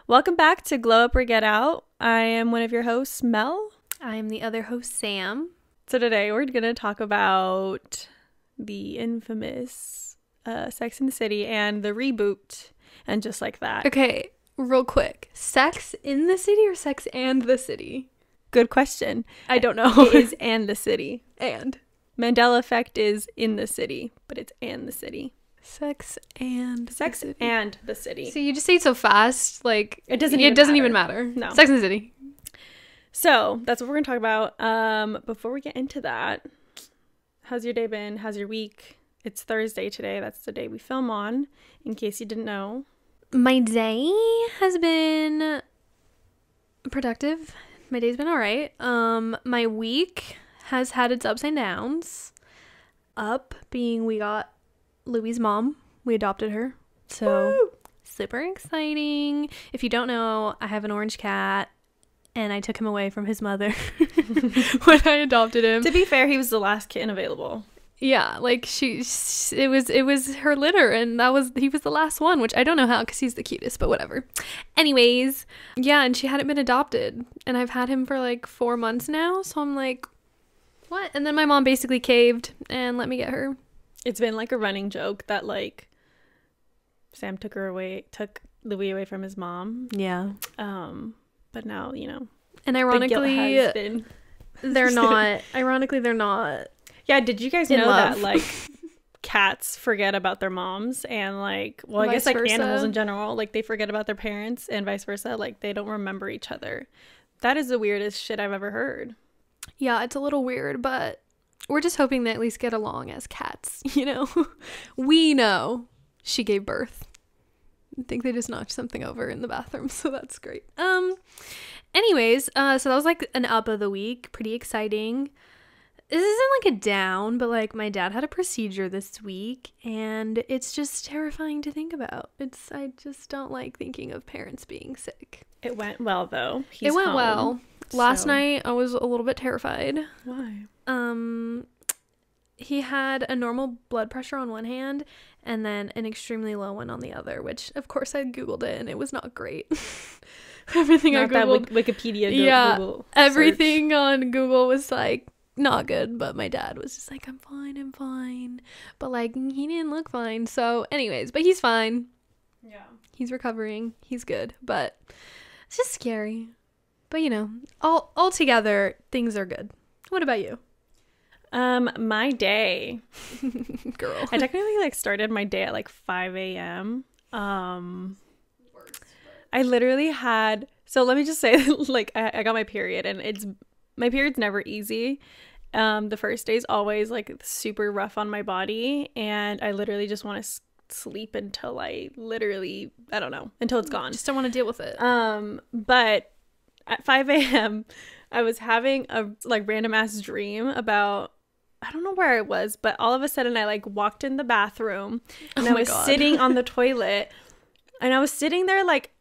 Welcome back to Glow Up or Get Out. I am one of your hosts, Mel. I am the other host, Sam. So today we're going to talk about the infamous Sex and the City and the reboot and just like that. Okay, real quick. Sex in the City or Sex and the City? Good question. I don't know. It is and the city. And. Mandela Effect is in the city, but it's and the city. Sex and Sex the city. and the city. So you just say it so fast, like it doesn't even matter. No. Sex and the City. So that's what we're gonna talk about. Before we get into that, how's your day been? How's your week? It's Thursday today. That's the day we film on, in case you didn't know. My day has been productive. My day's been all right. My week has had its ups and downs. Up being we got Louie's mom. We adopted her. So woo! Super exciting. If you don't know, I have an orange cat and I took him away from his mother when I adopted him. To be fair, he was the last kitten available. Yeah, like it was her litter and he was the last one, which I don't know how because he's the cutest, but whatever. Anyways, yeah, and she hadn't been adopted and I've had him for like 4 months now, so I'm like, what? And then my mom basically caved and let me get her. It's been like a running joke that like Sam took Louis away from his mom. Yeah. But now, you know. And ironically, they're not. Ironically, they're not. Yeah, did you guys know that like cats forget about their moms and like, well, I guess like animals in general, like they forget about their parents and vice versa, like they don't remember each other. That is the weirdest shit I've ever heard. Yeah, it's a little weird, but we're just hoping they at least get along as cats, you know? We know she gave birth. I think they just knocked something over in the bathroom, so that's great. Anyways, so that was like an up of the week. Pretty exciting. This isn't like a down, but like my dad had a procedure this week and it's just terrifying to think about. I just don't like thinking of parents being sick. It went well though. It went well. Last night I was a little bit terrified. Why? He had a normal blood pressure on one hand and then an extremely low one on the other, which of course I googled it and it was not great. Everything not I googled, that Wikipedia. Yeah, Google everything on Google was like not good, but my dad was just like, I'm fine, but like he didn't look fine. So anyways, but he's fine. Yeah, he's recovering, he's good, but it's just scary. But you know, all together things are good. What about you? My day, girl, I technically like started my day at like 5 a.m. I literally had, so let me just say like I got my period and my period's never easy. The first day's always like super rough on my body and I literally just want to sleep until I don't know, until it's gone. Just don't want to deal with it. But at 5 a.m. I was having a like random ass dream about, I don't know where it was, but all of a sudden I like walked in the bathroom and I was sitting on the toilet and I was sitting there like,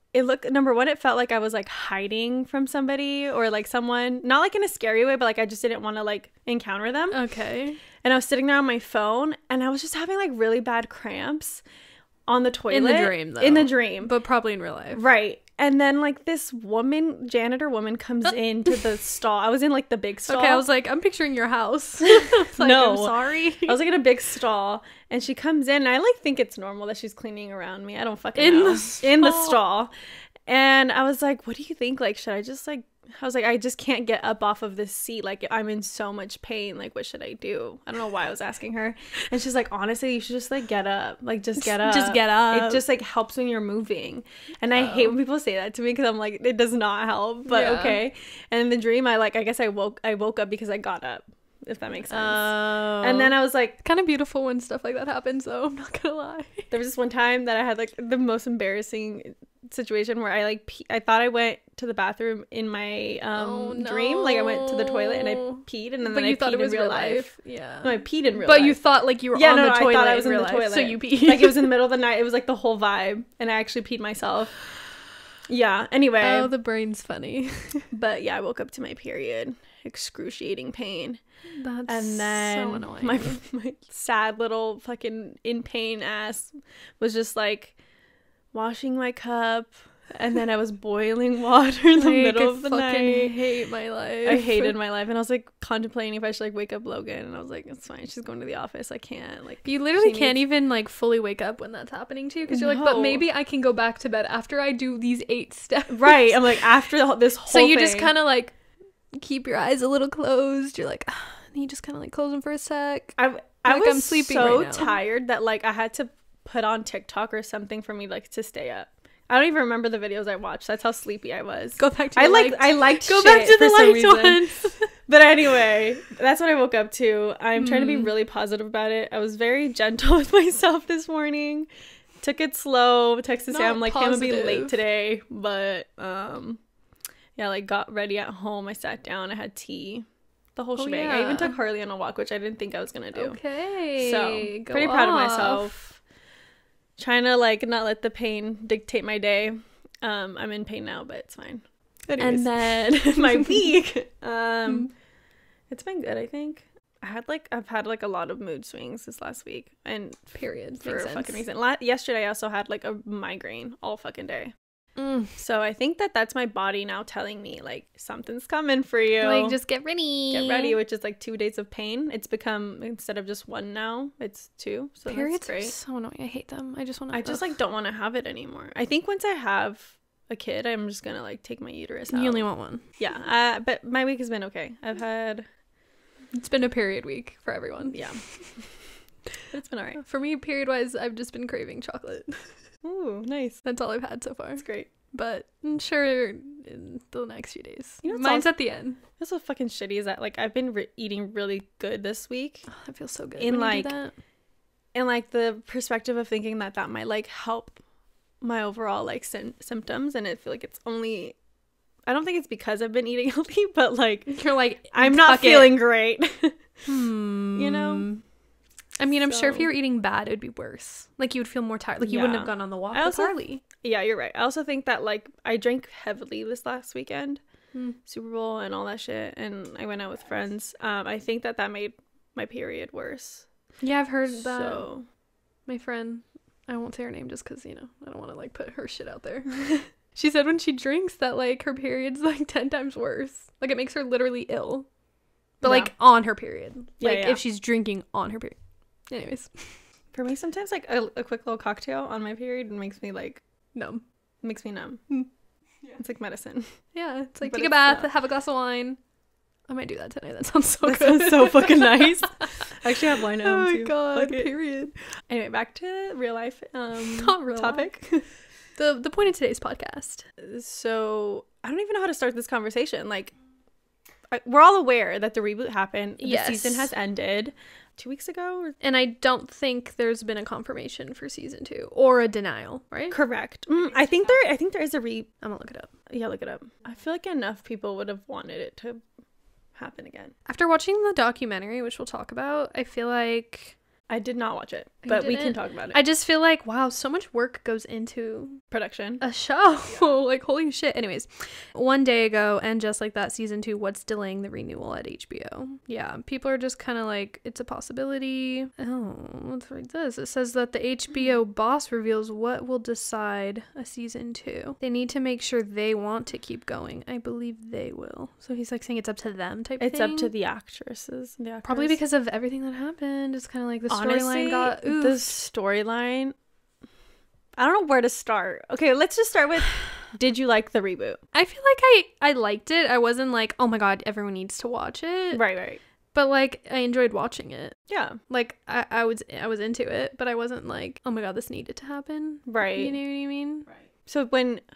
number one, it felt like I was like hiding from somebody or like someone, not like in a scary way, but like I just didn't want to like encounter them. Okay. And I was sitting there on my phone and I was just having like really bad cramps on the toilet. In the dream though. In the dream. But probably in real life. Right. And then like this janitor woman comes into the stall. I was in like the big stall. Okay, I was like, I'm picturing your house. Like, no. I'm sorry. I was like in a big stall and she comes in and I like think it's normal that she's cleaning around me. I don't fucking know. In the stall. And I was like, what do you think? Like, should I just like, I was like, I just can't get up off of this seat. Like, I'm in so much pain. Like, what should I do? I don't know why I was asking her. And she's like, honestly, you should just like get up. Like, just get up. Just get up. It just like helps when you're moving. And I hate when people say that to me because I'm like, it does not help. But okay. And in the dream, I guess I woke up because I got up. If that makes sense. And then I was like, kind of beautiful when stuff like that happens, though. I'm not gonna lie. There was this one time that I had like the most embarrassing situation where I like I thought I went to the bathroom in my dream. Like I went to the toilet and I peed, and then I peed in real life. Yeah. No, I peed in real life. But you thought like you were on the toilet. I thought I was in the toilet. So you peed. Like it was in the middle of the night. It was like the whole vibe, and I actually peed myself. Yeah. Anyway. Oh, the brain's funny. But yeah, I woke up to my period, excruciating pain. That's and then so annoying. My sad little fucking in pain ass was just like washing my cup, and then I was boiling water in the middle of the night. I hate my life. I hated my life, and I was like contemplating if I should like wake up Logan, and I was like, it's fine, she's going to the office, I can't, like, you literally can't even like fully wake up when that's happening to you, because you're like, but maybe I can go back to bed after I do these 8 steps, right? I'm like, after this whole so you thing. just kind of like keep your eyes a little closed, you're like, and you just kind of like close them for a sec. I like, was I'm sleeping so right now. tired that like I had to put on TikTok or something for me like to stay up. I don't even remember the videos I watched. That's how sleepy I was. Go back to I liked go shit back to for the some liked reason. ones. But anyway, that's what I woke up to. I'm trying to be really positive about it. I was very gentle with myself this morning. Took it slow. Texted Sam, like, hey, I'm gonna be late today. But yeah, like got ready at home. I sat down. I had tea. The whole shebang. Yeah. I even took Harley on a walk, which I didn't think I was gonna do. Okay. So pretty proud of myself. Trying to like not let the pain dictate my day. I'm in pain now, but it's fine. Anyways. And then my week, it's been good, I think. I've had like a lot of mood swings this last week, and period for a fucking reason. Yesterday I also had like a migraine all fucking day. So I think that's my body now telling me like something's coming for you. Like, just get ready, which is like 2 days of pain. It's become, instead of just 1 now, it's 2. So periods that's great. are so annoying. I hate them. I just like don't want to have it anymore. I think once I have a kid, I'm just gonna like take my uterus out. You only want one. Yeah. But my week has been okay. It's been a period week for everyone. Yeah. But it's been alright. For me, period wise, I've just been craving chocolate. Ooh, nice. That's all I've had so far. That's great. But I'm sure in the next few days. You know, mine's at the end. What's so fucking shitty is that like I've been eating really good this week. Oh, that feels so good. In when like, you do that. and like the perspective of thinking that might like help my overall like symptoms, and I feel like it's only. I don't think it's because I've been eating healthy, but like you're like, I'm not feeling great. You know. I mean, I'm sure if you were eating bad, it would be worse. Like, you would feel more tired. Like, you wouldn't have gone on the walk with Harley. Yeah, you're right. I also think that, like, I drank heavily this last weekend. Super Bowl and all that shit. And I went out with friends. I think that made my period worse. Yeah, I've heard that. So, my friend, I won't say her name just because, you know, I don't want to, like, put her shit out there. She said when she drinks that, like, her period's, like, 10 times worse. Like, it makes her literally ill. But, like, on her period. Like, if she's drinking on her period. Anyways, for me, sometimes like a quick little cocktail on my period makes me like numb. Makes me numb. Yeah. It's like medicine. Yeah, it's like take a bath, have a glass of wine. I might do that tonight. That sounds so good. Sounds so fucking nice. I actually have wine at home too. Oh my god. Okay. Period. Anyway, back to real life. Not real topic. The point of today's podcast. So I don't even know how to start this conversation. Like, we're all aware that the reboot happened. Yes. The season has ended 2 weeks ago. And I don't think there's been a confirmation for season 2 or a denial, right? Correct. I think there is a I'm gonna look it up. Yeah, look it up. I feel like enough people would have wanted it to happen again. After watching the documentary, which we'll talk about, I feel like I did not watch it, but we can talk about it. I just feel like, wow, so much work goes into production. A show. Yeah. Like, holy shit. Anyways, 1 day ago, and just like that, season 2, what's delaying the renewal at HBO? Yeah, people are just kind of like, it's a possibility. Oh, let's read this. It says that the HBO boss reveals what will decide a season 2. They need to make sure they want to keep going. I believe they will. So he's like saying it's up to them type it's thing. It's up to the actresses. And the actors. Probably because of everything that happened. It's kind of like the storyline got oofed. The storyline, I don't know where to start. Okay, let's just start with, did you like the reboot? I feel like I liked it. I wasn't like, oh my god, everyone needs to watch it. Right. But like, I enjoyed watching it. Yeah. Like, I was into it, but I wasn't like, oh my god, this needed to happen. Right. You know what I mean? Right. So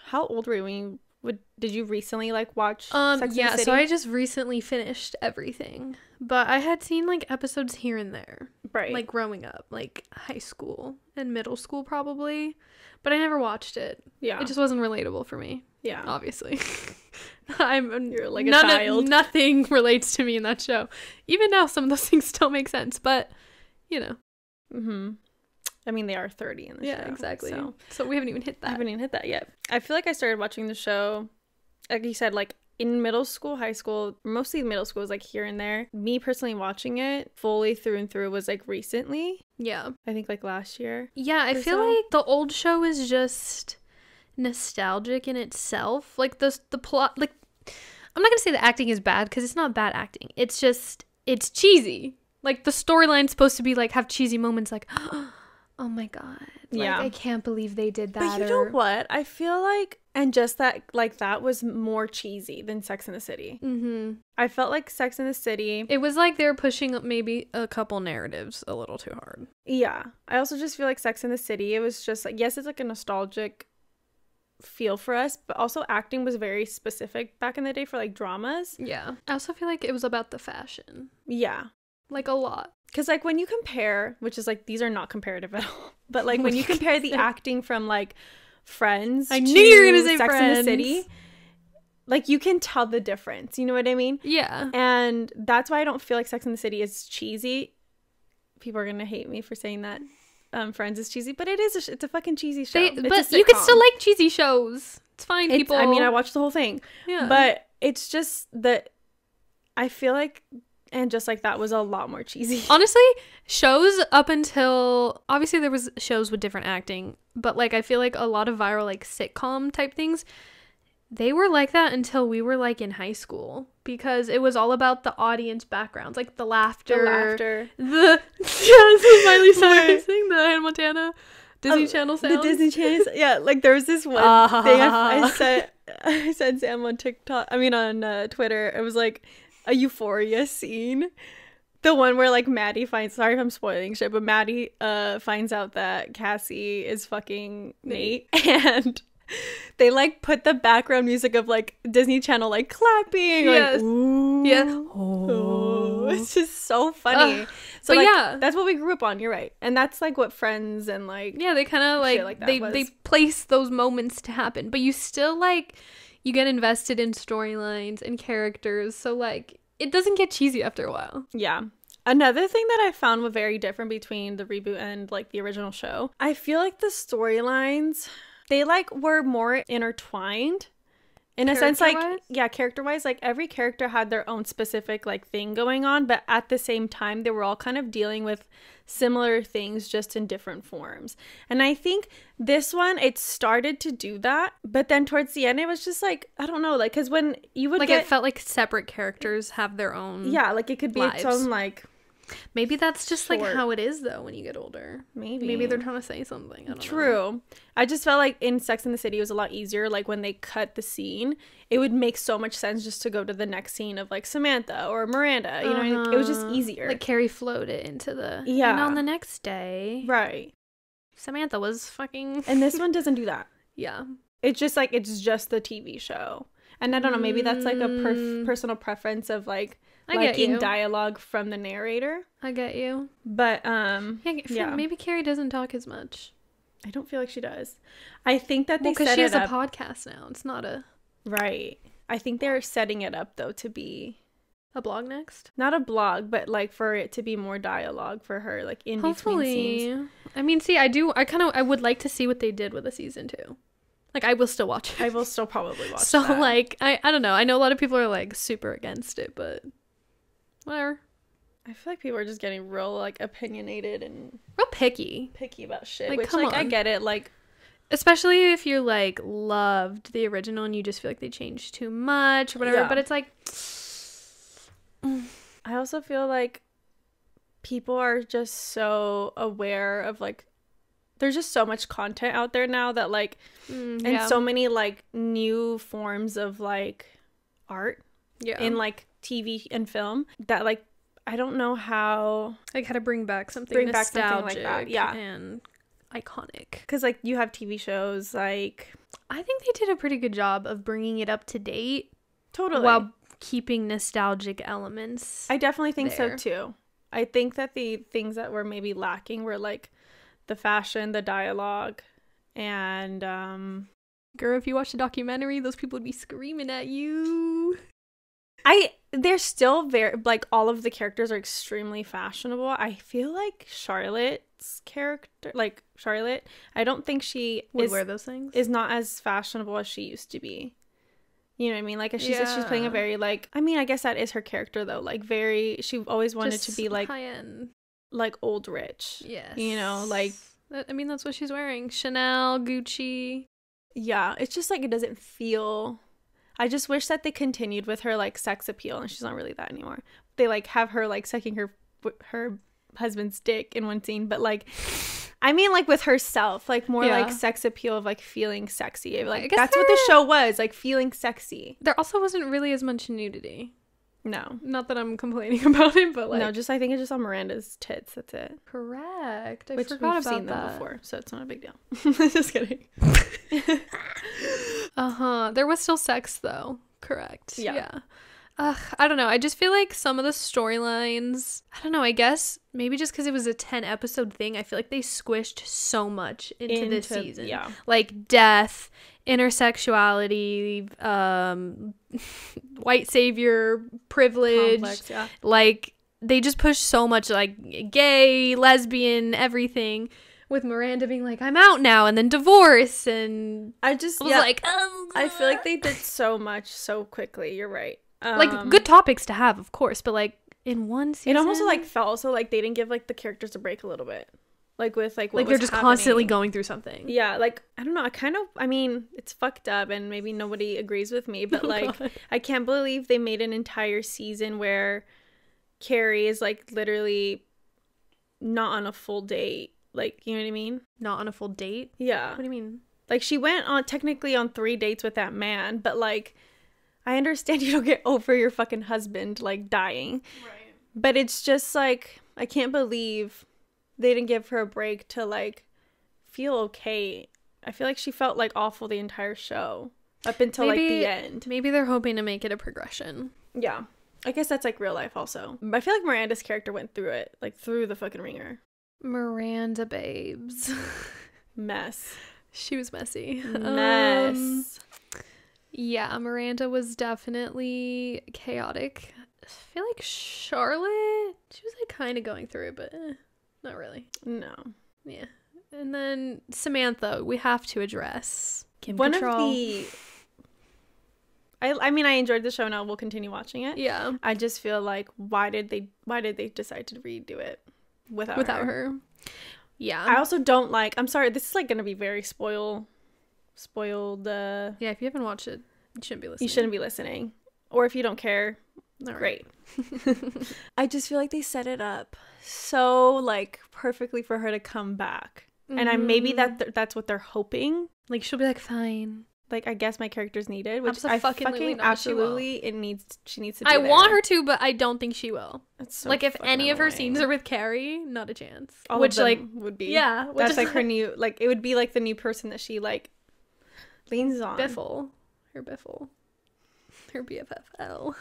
how old were you when did you recently like watch Sex and the City? So I just recently finished everything. But I had seen like episodes here and there. Right. Like growing up, like high school and middle school probably. But I never watched it. Yeah. It just wasn't relatable for me. Yeah. Obviously. You're like a child. Nothing relates to me in that show. Even now, some of those things still make sense. But, you know. Mm-hmm. I mean, they are 30 in the show. Yeah, exactly. So we haven't even hit that. I haven't even hit that yet. I feel like I started watching the show, like you said, like in middle school, high school, mostly middle school was like here and there. Me personally watching it fully through and through was like recently. Yeah. I think like last year. Yeah, I feel like the old show is just nostalgic in itself. Like the plot, like I'm not gonna say the acting is bad because it's not bad acting. It's just it's cheesy. Like the storyline's supposed to be like have cheesy moments like oh my god. Like, I can't believe they did that. But you know what? I feel like, and just that, like, that was more cheesy than Sex and the City. Mm-hmm. I felt like Sex and the City. It was like they were pushing maybe a couple narratives a little too hard. Yeah. I also just feel like Sex and the City, it was just like, yes, it's like a nostalgic feel for us, but also acting was very specific back in the day for like dramas. Yeah. I also feel like it was about the fashion. Yeah. Like a lot. Because like when you compare, which is like these are not comparative at all, but like when you compare the acting from like Friends I knew you were gonna say Sex Friends. and the City, like you can tell the difference, you know what I mean? Yeah. And that's why I don't feel like Sex and the City is cheesy. People are gonna hate me for saying that Friends is cheesy, but it's a fucking cheesy show. But you can still like cheesy shows. It's fine, people. I mean, I watched the whole thing. Yeah. But it's just that I feel like, and just like that was a lot more cheesy. Honestly, shows up until obviously there was shows with different acting, but like I feel like a lot of viral like sitcom type things, they were like that until we were like in high school because it was all about the audience backgrounds, like the laughter, the Miley Cyrus thing, the Hannah Montana Disney Channel sounds. The Disney Channel, yeah. Like there was this one thing I sent Sam on TikTok. I mean on Twitter. It was like a Euphoria scene, the one where like Maddie finds, sorry if I'm spoiling shit, but Maddie finds out that Cassie is fucking Nate, and they like put the background music of like Disney Channel like clapping, yes, like, ooh, yeah, oh, it's just so funny. So but like, yeah, that's what we grew up on. You're right, and that's like what Friends and like they kind of like they place those moments to happen, but you still like. You get invested in storylines and characters, so like it doesn't get cheesy after a while. Yeah. Another thing that I found was very different between the reboot and like the original show, I feel like the storylines, they like were more intertwined in a sense, like character-wise, like every character had their own specific like thing going on, but at the same time they were all kind of dealing with similar things just in different forms. And I think this one, it started to do that, but then towards the end it was just like, I don't know, like because when you would like it felt like separate characters have their own like it could be lives. its own like maybe that's just like how it is though when you get older. Maybe they're trying to say something. I don't know. I just felt like in Sex and the City it was a lot easier. Like when they cut the scene, it would make so much sense just to go to the next scene of like Samantha or Miranda. You know, it was just easier. Like Carrie flowed it into the and on the next day, right? Samantha was fucking. And this one doesn't do that. Yeah, it's just like it's just the TV show, and I don't know. Maybe that's like a personal preference of like. Liking dialogue from the narrator. I get you. But, maybe Carrie doesn't talk as much. I don't feel like she does. I think that they set it up. Because she has a podcast now. It's not a... Right. I think they're setting it up, though, to be... A blog next? Not a blog, but, like, for it to be more dialogue for her, like, in between scenes. I mean, see, I would like to see what they did with a season 2. Like, I will still watch it. I will still probably watch so, that. like, I don't know. I know a lot of people are, like, super against it, but... Whatever. I feel like people are just getting real like opinionated and real picky about shit. Like, which like I get it, like especially if you like loved the original and you just feel like they changed too much or whatever. But it's like I also feel like people are just so aware of like there's just so much content out there now that like and so many like new forms of like art in like TV and film that like I don't know how to bring back something nostalgic like that. And iconic, because like you have TV shows like I think they did a pretty good job of bringing it up to date while keeping nostalgic elements. I definitely think so too. I think that the things that were maybe lacking were like the fashion, the dialogue, and girl, if you watch the documentary, those people would be screaming at you. They're still very, like, all of the characters are extremely fashionable. I feel like Charlotte's character, like, Charlotte, I don't think she would wear those things. Is not as fashionable as she used to be. You know what I mean? Like, she said she's playing a very, like, I mean, I guess that is her character, though. Like, very, she always wanted to be, like, high-end. Like, old rich. Yes. You know, like. I mean, that's what she's wearing. Chanel, Gucci. Yeah, it's just, like, it doesn't feel. I just wish that they continued with her, like, sex appeal, and she's not really that anymore. They, like, have her, like, sucking her husband's dick in one scene, but, like, I mean, like, with herself, like, more like sex appeal of, like, feeling sexy. Like, that's what the show was, like, feeling sexy. There also wasn't really as much nudity. No. Not that I'm complaining about it, but, like. No, just, I think it's just on Miranda's tits. That's it. Correct. I Which forgot we've about seen that. them before, so it's not a big deal. Just kidding. There was still sex, though. Correct. Yeah. I don't know. I just feel like some of the storylines, I don't know, I guess maybe just because it was a 10-episode thing, I feel like they squished so much into this season. Yeah. Like death, intersexuality, white savior, privilege. Complex, yeah. Like, they just pushed so much, like, gay, lesbian, everything. With Miranda being like, I'm out now, and then divorce, and I was like, oh, I feel like they did so much so quickly. You're right. Like, good topics to have, of course, but, like, in one season, it almost like felt also like they didn't give like the characters a break a little bit, like with like what like they're was just happening. constantly going through something. Yeah, like I don't know. I mean, it's fucked up, and maybe nobody agrees with me, but like I can't believe they made an entire season where Carrie is like literally not on a full date. Like, you know what I mean? Not on a full date? Yeah. What do you mean? Like, she went on technically on 3 dates with that man, but like, I understand you don't get over your fucking husband like dying. Right. But it's just like, I can't believe they didn't give her a break to like feel okay. I feel like she felt like awful the entire show up until like the end. Maybe they're hoping to make it a progression. Yeah. I guess that's like real life also. But I feel like Miranda's character went through it, like through the fucking ringer. Miranda babes. Mess. She was messy. Mess. Yeah, Miranda was definitely chaotic. I feel like Charlotte, she was like kind of going through it, but not really. No. Yeah. And then Samantha, we have to address. One Cattrall. Of the... I mean, I enjoyed the show and I will continue watching it. Yeah. I just feel like, why did they decide to redo it without her? Yeah. I also don't like, I'm sorry, this is like going to be very spoiled. Yeah, if you haven't watched it, you shouldn't be listening. You shouldn't be listening. Or if you don't care, great. I just feel like they set it up so like perfectly for her to come back. Mm-hmm. And maybe that's what they're hoping. Like, she'll be like, fine. Like, I guess my character's needed, which I fucking absolutely she needs to do. I want her to, but I don't think she will. That's so like, if any annoying. of her scenes are with Carrie, not a chance. All which of them like would be. Yeah. That's like her new, like, it would be like the new person that she like leans on. Biffle. Her BFFL.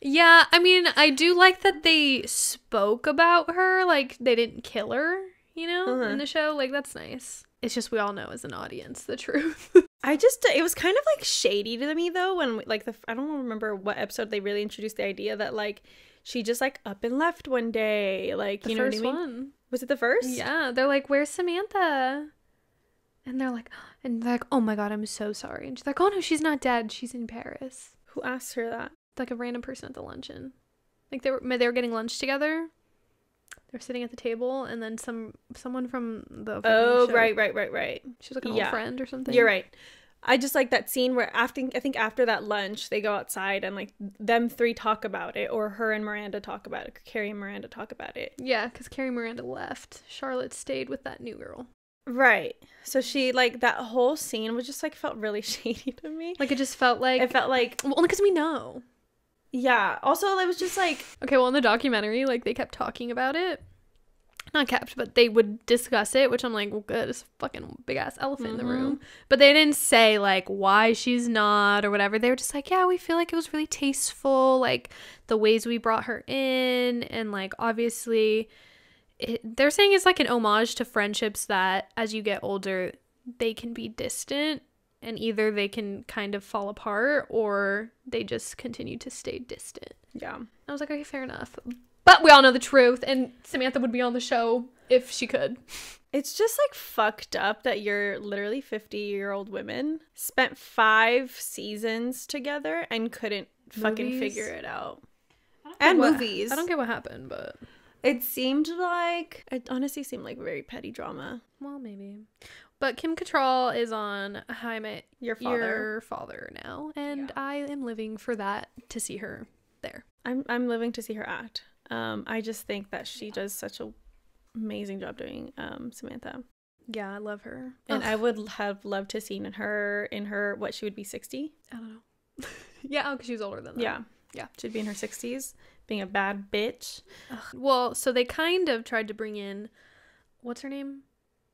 Yeah, I mean, I do like that they spoke about her, like, they didn't kill her, you know, in the show. Like, that's nice. It's just we all know as an audience the truth. It was kind of like shady to me though when like I don't remember what episode they really introduced the idea that like she just like up and left one day, like, you know what I mean? One. Was it the first? Yeah, they're like, where's Samantha? And they're like, oh my god, I'm so sorry. And she's like, oh no, she's not dead, she's in Paris. Who asked her that? Like a random person at the luncheon. Like they were getting lunch together. They're sitting at the table, and then someone from the show. Right. She was like an old friend or something. You're right. I just like that scene where I think after that lunch they go outside and like them three talk about it, or her and Miranda talk about it. Carrie and Miranda talk about it. Yeah, because Carrie and Miranda left. Charlotte stayed with that new girl. Right. So she like that whole scene was just like felt really shady to me. Like it just felt like well, only because we know. Yeah. Also, it was just like... Okay, well, in the documentary, like, they kept talking about it. Not kept, but they would discuss it, which I'm like, well, good. It's a fucking big-ass elephant in the room. But they didn't say, like, why she's not or whatever. They were just like, yeah, we feel like it was really tasteful, like, the ways we brought her in. And, like, obviously, they're saying it's, like, an homage to friendships that, as you get older, they can be distant. And either they can kind of fall apart or they just continue to stay distant. Yeah. I was like, okay, fair enough. But we all know the truth. And Samantha would be on the show if she could. It's just like fucked up that you're literally 50-year-old women spent 5 seasons together and couldn't fucking figure it out. And movies. I don't get what happened, but it honestly seemed like very petty drama. Well, maybe. But Kim Cattrall is on How I Met Your Father now, and I am living for that, to see her there. I'm living to see her act. I just think that she does such a amazing job doing Samantha. Yeah, I love her. And I would have loved to seen her what she would be 60. I don't know. Yeah, because she was older than that. Yeah, she'd be in her 60s being a bad bitch. Well, so they kind of tried to bring in, what's her name,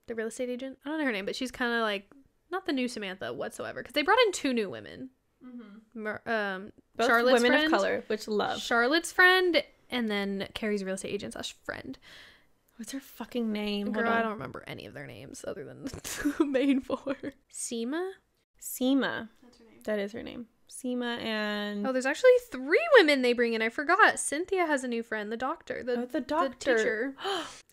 the real estate agent? I don't know her name, but she's kind of like not the new Samantha whatsoever, because they brought in 2 new women. Both Charlotte's women friend, of color, which love. Charlotte's friend, and then Carrie's real estate agent / friend. What's her fucking name? Girl, I don't remember any of their names other than the main 4. Seema. That's her name. That is her name. Seema and... Oh, there's actually 3 women they bring in. I forgot. Cynthia has a new friend, the doctor. The doctor. The teacher.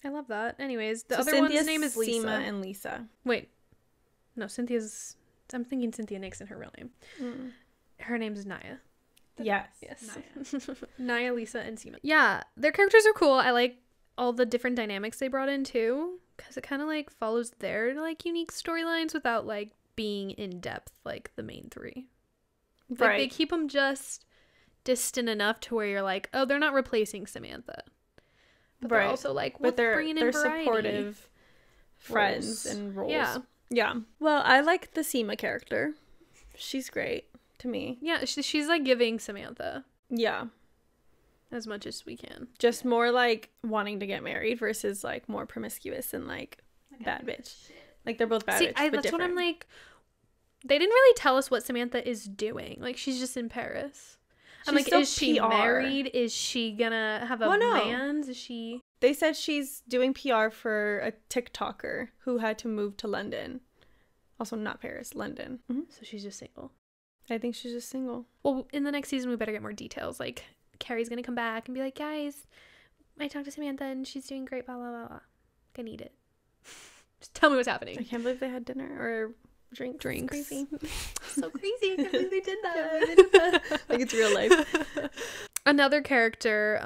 I love that. Anyways, the other one's name is Lisa. Seema and Lisa. Wait. No, Cynthia's... I'm thinking Cynthia Nixon, her real name. Her name is Naya. Yes. Naya. Naya, Lisa, and Seema. Yeah, their characters are cool. I like all the different dynamics they brought in too, because it kind of like follows their like unique storylines without like being in depth like the main 3. Like, they keep them just distant enough to where you're like, oh, they're not replacing Samantha, but they're also like, but they're bringing in variety. Supportive friends and roles. Yeah. Well, I like the Seema character. She's great to me. Yeah, she's like giving Samantha. Yeah. As much as we can. Just more like wanting to get married versus like more promiscuous and like bad bitch. Like they're both bad bitch, but that's different. what I'm like. They didn't really tell us what Samantha is doing. Like, she's just in Paris. I'm like, is she married? Is she gonna have a man? Is she... They said she's doing PR for a TikToker who had to move to London. Also not Paris, London. So she's just single. I think she's just single. Well, in the next season, we better get more details. Like, Carrie's gonna come back and be like, guys, I talked to Samantha and she's doing great, blah, blah, blah, blah. I need it. Just tell me what's happening. I can't believe they had dinner or... Drinks. Crazy. So crazy. I can't believe they did that. Like it's real life. Another character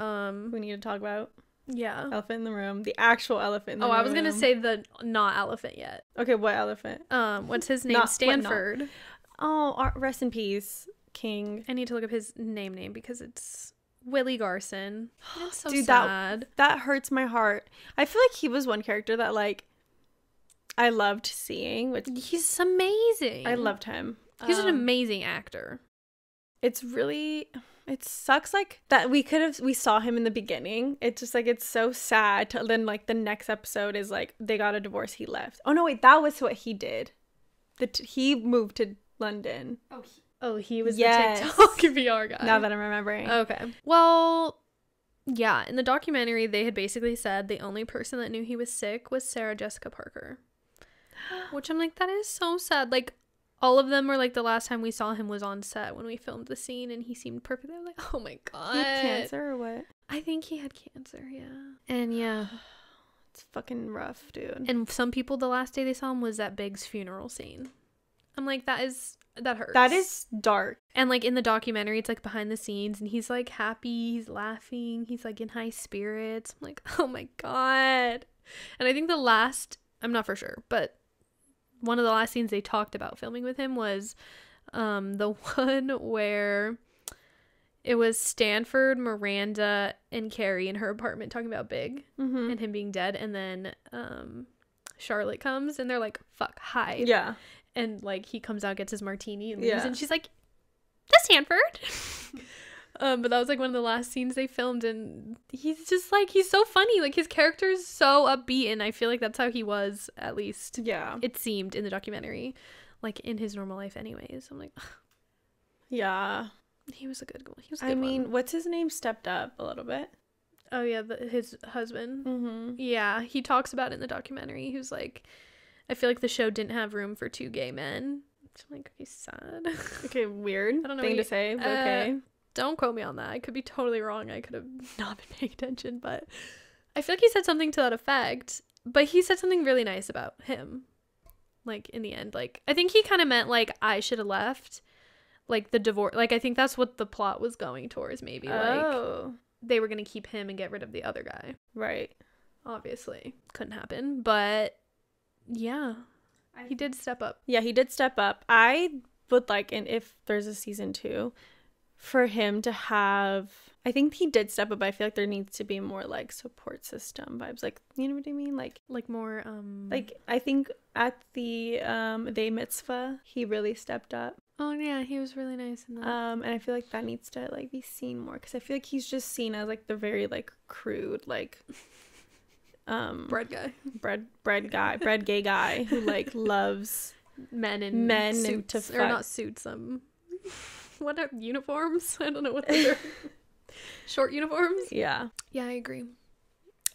we need to talk about. Yeah. Elephant in the room. The actual elephant in the room. I was gonna say the not elephant yet. Okay, what elephant? What's his name? Stanford. Rest in peace, King. I need to look up his name because it's Willie Garson. It's so Dude, sad. That hurts my heart. I feel like he was one character that like I loved seeing. Which he's amazing. I loved him. He's an amazing actor. It sucks like that we saw him in the beginning. It's just like it's so sad to then like the next episode is like they got a divorce, he left. Oh no, wait, that was what he did. He moved to London. He was the TikTok VR guy. Now that I'm remembering. Okay. Well, yeah, in the documentary they had basically said the only person that knew he was sick was Sarah Jessica Parker. Which I'm like, that is so sad. Like, all of them were like, the last time we saw him was on set when we filmed the scene and he seemed perfect. I was like, oh my god. He had cancer or what? I think he had cancer, yeah. And yeah. It's fucking rough, dude. And some people, the last day they saw him was at Big's funeral scene. I'm like, that hurts. That is dark. And like in the documentary, it's like behind the scenes and he's like happy, he's laughing, he's like in high spirits. I'm like, oh my god. And I think I'm not for sure, but one of the last scenes they talked about filming with him was the one where it was Stanford, Miranda, and Carrie in her apartment talking about Big and him being dead. And then Charlotte comes and they're like, fuck, hide. Yeah. And like he comes out, gets his martini and leaves, and she's like, that's Stanford. But that was like one of the last scenes they filmed, and he's just like, he's so funny. Like his character is so upbeat, and I feel like that's how he was, at least. Yeah. It seemed in the documentary, like in his normal life anyways. I'm like, yeah. He was a good one. Mean, what's his name stepped up a little bit? Oh yeah, his husband. Yeah, he talks about it in the documentary. He was like, I feel like the show didn't have room for 2 gay men. I'm like, okay, sad. Okay, weird I don't know thing to say, but okay. Don't quote me on that. I could be totally wrong. I could have not been paying attention, but I feel like he said something to that effect, but he said something really nice about him. Like, in the end, like, I think he kind of meant, like, I should have left. Like, the divorce. Like, I think that's what the plot was going towards, maybe. Oh. Like, they were going to keep him and get rid of the other guy. Right. Obviously. Couldn't happen. But, yeah. He did step up. Yeah, he did step up. I would like, and if there's a season 2, for him to have... I think he did step up, but I feel like there needs to be more, like, support system vibes. Like, you know what I mean? Like more, Like, I think at the day mitzvah, he really stepped up. Oh, yeah, he was really nice in that. And I feel like that needs to, like, be seen more. Because I feel like he's just seen as, like, the very, like, crude, like... bread gay guy who, like, loves men in suits, to fuck. Or not suits, what are uniforms? I don't know what those are. Short uniforms? Yeah. Yeah, I agree.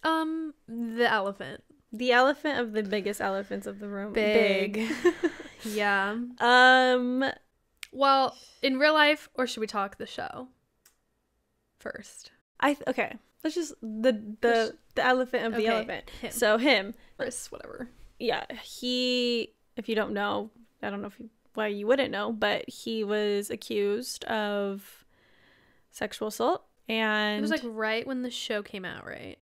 The elephant of the biggest elephants of the room. Big. Yeah. Well, in real life, or should we talk the show first? Okay. Let's just the elephant of the elephant. Him. So him. Chris, whatever. Yeah. He, if you don't know, I don't know why you wouldn't know, but he was accused of sexual assault. And it was like right when the show came out, right?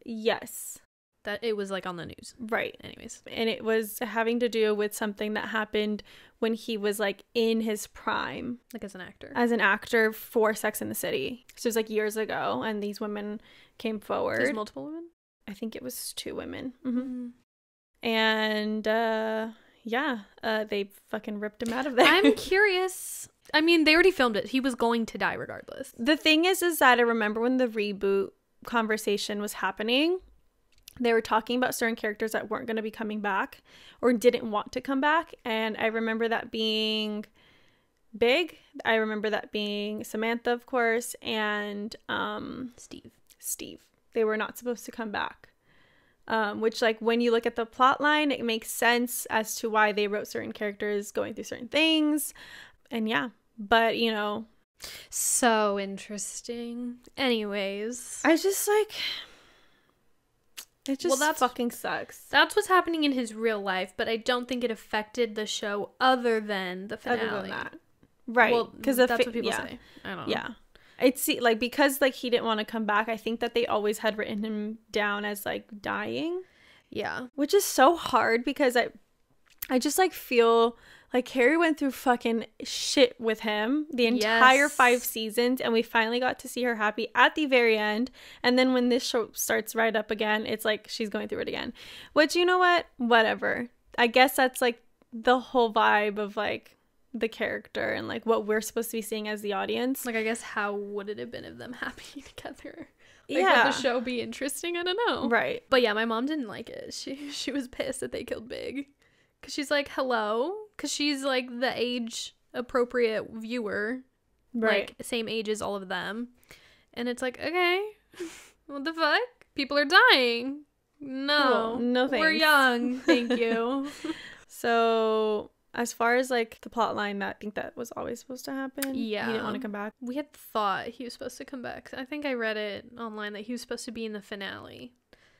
Yes. That it was like on the news. Right. Anyways. And it was having to do with something that happened when he was like in his prime. Like as an actor. As an actor for Sex and the City. So it was like years ago, and these women came forward. There's multiple women? I think it was 2 women. Mm-hmm. And they fucking ripped him out of there. I'm curious. I mean, they already filmed it. He was going to die regardless. The thing is that I remember when the reboot conversation was happening, they were talking about certain characters that weren't going to be coming back or didn't want to come back. And I remember that being Big. I remember that being Samantha, of course, and Steve. They were not supposed to come back. Which, like, when you look at the plot line, it makes sense as to why they wrote certain characters going through certain things. And yeah, but, you know. So interesting. Anyways. I just, like, it just fucking sucks. That's what's happening in his real life, but I don't think it affected the show other than the finale. Other than that. Right. Well, because that's what people say. I don't know. Yeah. It's like, because like he didn't want to come back, I think that they always had written him down as like dying. Yeah. Which is so hard because I just like feel like Carrie went through fucking shit with him the entire 5 seasons, and we finally got to see her happy at the very end. And then when this show starts right up again, it's like she's going through it again. Which, you know what? Whatever. I guess that's like the whole vibe of like the character and like what we're supposed to be seeing as the audience. Like, I guess how would it have been of them happy together? Like, yeah. would the show be interesting? I don't know. Right. But yeah, my mom didn't like it. She was pissed that they killed Big. Because she's like, hello? Because she's like the age appropriate viewer. Right. Like, same age as all of them. And it's like, okay, what the fuck? People are dying. No. Cool. No thanks. We're young. Thank you. So, as far as like the plot line, I think that was always supposed to happen. Yeah. He didn't want to come back. We had thought he was supposed to come back. I think I read it online that he was supposed to be in the finale.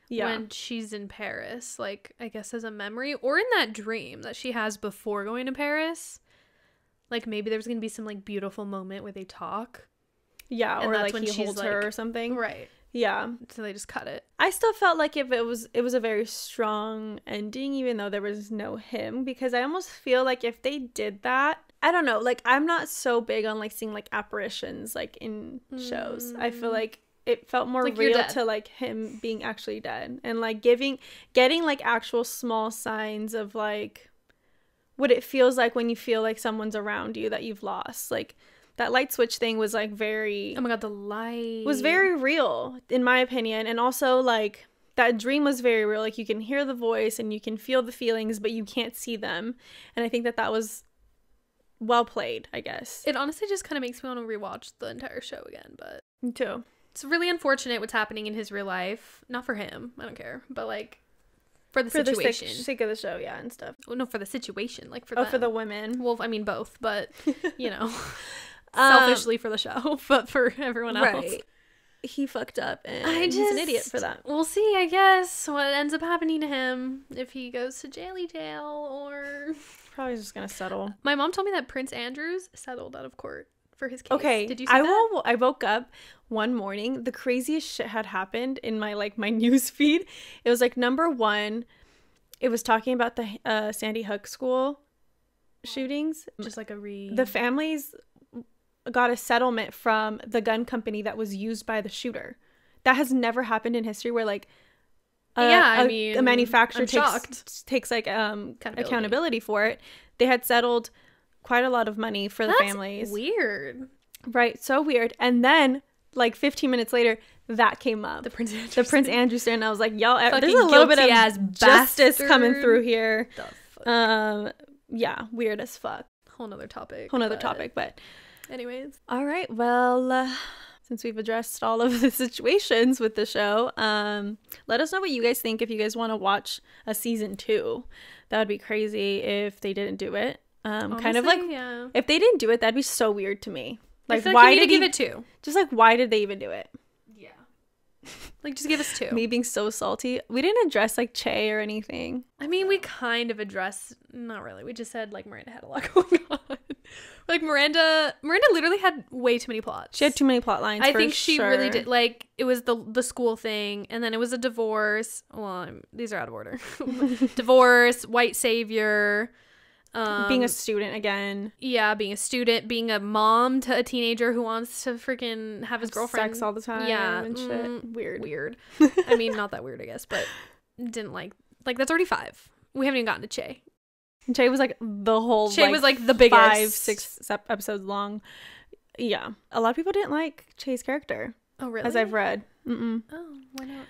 Yeah. When she's in Paris, like, I guess as a memory, or in that dream that she has before going to Paris. Like, maybe there's gonna be some like beautiful moment where they talk. Yeah, and or like when he holds her or something. Right. Yeah. So they just cut it. I still felt like it was a very strong ending, even though there was no him, because I almost feel like if they did that, I don't know, like, I'm not so big on like seeing like apparitions like in shows. I feel like it felt more like real to like him being actually dead, and like getting like actual small signs of like what it feels like when you feel like someone's around you that you've lost. Like, that light switch thing was like very, oh my god, the light was very real in my opinion. And also like that dream was very real. Like, you can hear the voice and you can feel the feelings, but you can't see them. And I think that was well played, I guess. It honestly just kind of makes me want to rewatch the entire show again. But me too. It's really unfortunate what's happening in his real life. Not for him, I don't care, but like for the situation, the sake of the show, yeah, and stuff. Oh no, for the situation, like for for the women. Well, I mean both, but you know, selfishly for the show, but for everyone else. Right. he fucked up and he's an idiot for that. We'll see, I guess, what ends up happening to him if he goes to jail or probably just gonna settle. My mom told me that Prince Andrews settled out of court for his case. Okay, did you see that? I woke up one morning, the craziest shit had happened in my news feed. It was number one, it was talking about the Sandy Hook school shootings. Just the families got a settlement from the gun company that was used by the shooter. That has never happened in history where a manufacturer takes accountability for it. They had settled quite a lot of money for the families. Weird. Right, so weird. And then 15 minutes later, that came up. The Prince Andrews. And I was like, y'all, fucking there's a little bit of justice bastard. coming through here. The fuck? Yeah, weird as fuck. Whole nother topic. But anyways. All right, well, since we've addressed all of the situations with the show, let us know what you guys think if you guys want to watch a season 2. That would be crazy if they didn't do it. Honestly, if they didn't do it, that'd be so weird to me. Why did give it 2? Just why did they even do it? Yeah. Just give us 2. Me being so salty. We didn't address Che or anything. I mean, we kind of addressed, not really. We just said Miranda had a lot going on. Miranda literally had way too many plots. She had too many plot lines. I think she really did. It was the school thing, and then it was a divorce. Well, these are out of order. Divorce, white savior. Being a student again. Yeah, being a student, being a mom to a teenager who wants to freaking have his girlfriend. Sex all the time. Yeah. And shit. Weird. I mean, not that weird, I guess, but didn't that's already 5. We haven't even gotten to Che. Che was the whole Che was the biggest 5-6 episodes long. Yeah. A lot of people didn't like Che's character. Oh, really? As I've read. Mm-mm. Oh, why not?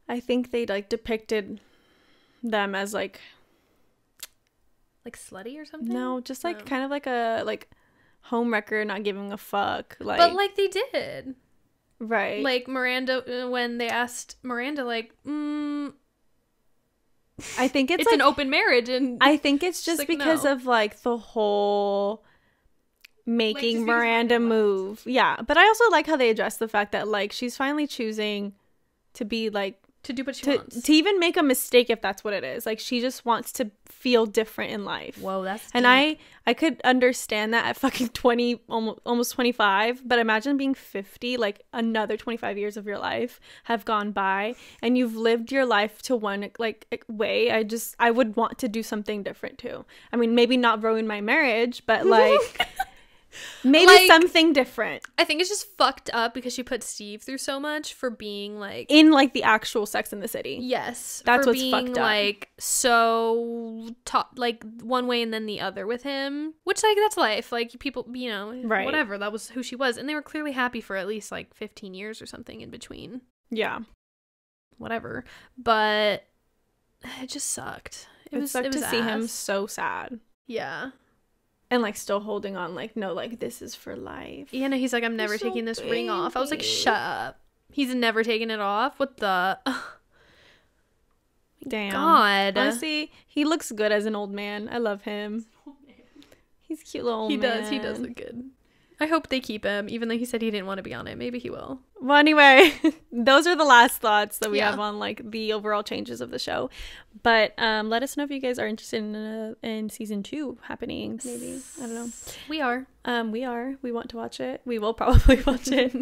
I think they depicted them as slutty or something? No, just kind of a homewrecker, not giving a fuck. But they did. Right. Miranda, when they asked Miranda, I think it's an open marriage, and I think it's just because of the whole making Miranda move. Yeah, but I also like how they address the fact that she's finally choosing to be to do what she wants, to even make a mistake if that's what it is. She just wants to feel different in life. Whoa, that's deep. And I could understand that at fucking 20, almost 25, but imagine being 50, another 25 years of your life have gone by and you've lived your life to one way. I would want to do something different too. I mean, maybe not ruin my marriage, but maybe something different. I think it's just fucked up because she put Steve through so much for being in the actual Sex in the City. Yes, that's for what's being, fucked up. So one way and then the other with him, which that's life. People, right? Whatever. That was who she was, and they were clearly happy for at least 15 years or something in between. Yeah, whatever. But it just sucked. It sucked to see him so sad. Yeah. And still holding on, no, this is for life. Yeah, no, he's I'm never taking this ring off. I was shut up. He's never taking it off. What the? Damn. God. Honestly, he looks good as an old man. I love him. He's a cute little old man. He does look good. I hope they keep him, even though he said he didn't want to be on it. Maybe he will. Well, anyway, those are the last thoughts that we have on the overall changes of the show. But let us know if you guys are interested in season 2 happening. Maybe, I don't know. We are. We want to watch it. We will probably watch it.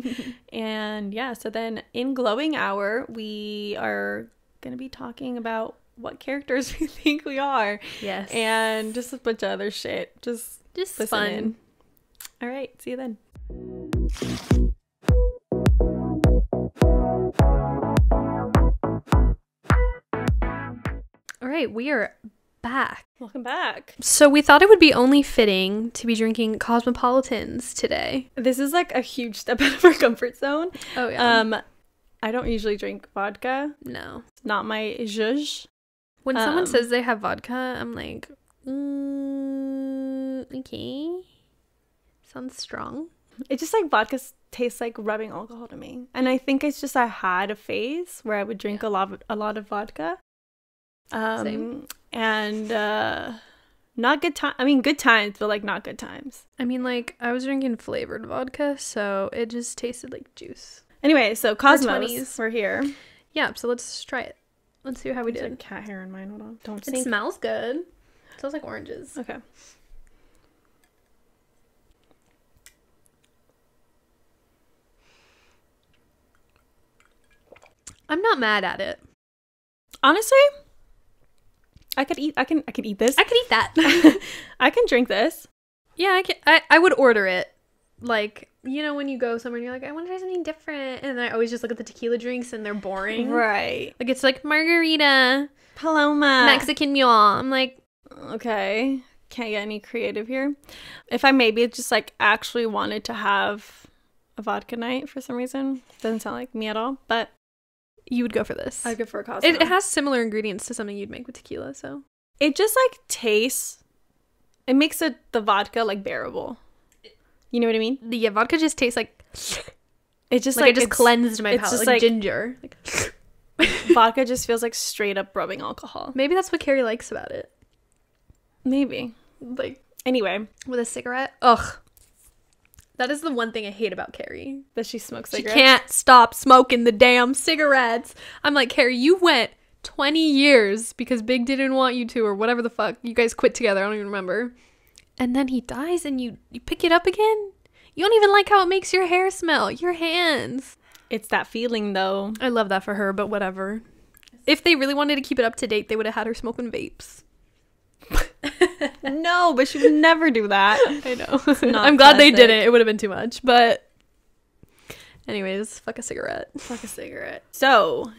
And yeah, so then in Glowing Hour, we are gonna be talking about what characters we think we are. Yes. And just a bunch of other shit. Just fun. In. All right, see you then. All right, we are back. Welcome back. So we thought it would be only fitting to be drinking Cosmopolitans today. This is a huge step out of our comfort zone. Oh yeah. I don't usually drink vodka. No. It's not my zhuzh. When someone says they have vodka, I'm okay. Sounds strong. It just vodka tastes like rubbing alcohol to me. And I think it's just I had a phase where I would drink a lot of vodka. Same. And not good time. I mean, good times, but not good times. I mean, I was drinking flavored vodka, so it just tasted like juice. Anyway, so Cosmos, 20s. we're here. Yeah, so let's try it. Let's see how we There's did. like cat hair in mine. Hold on. Don't It sink. smells good. It smells like oranges. Okay. I'm not mad at it. Honestly, I could eat this. I could eat that. I can drink this. Yeah, I would order it. Like, you know, when you go somewhere and you're like, I want to try something different. And I always just look at the tequila drinks and they're boring. Right. Like, it's like margarita, Paloma. Mexican mule. I'm like, Okay. Can't get any creative here. If I maybe just like actually wanted to have a vodka night for some reason. Doesn't sound like me at all, but you would go for this. I'd go for a Cosmo. It has similar ingredients to something you'd make with tequila, so. It just like tastes, it makes the vodka like bearable. You know what I mean? Yeah, vodka just tastes like It just like it just cleansed my it's palate, just like like ginger. Like, vodka just feels like straight up rubbing alcohol. maybe that's what Carrie likes about it. Maybe. Like, Anyway, with a cigarette. Ugh. That is the one thing I hate about Carrie. that she smokes She cigarettes. can't stop smoking the damn cigarettes. I'm like, Carrie, you went 20 years because Big didn't want you to, or whatever the fuck. You guys quit together. I don't even remember. And then he dies and you pick it up again? You don't even like how it makes your hair smell. Your hands. It's that feeling though. I love that for her, but whatever. If they really wanted to keep it up to date, they would have had her smoking vapes. No, but she would never do that. I know. Not I'm glad they classic. didn't. It would have been too much. But anyways, fuck a cigarette. Fuck a cigarette. So,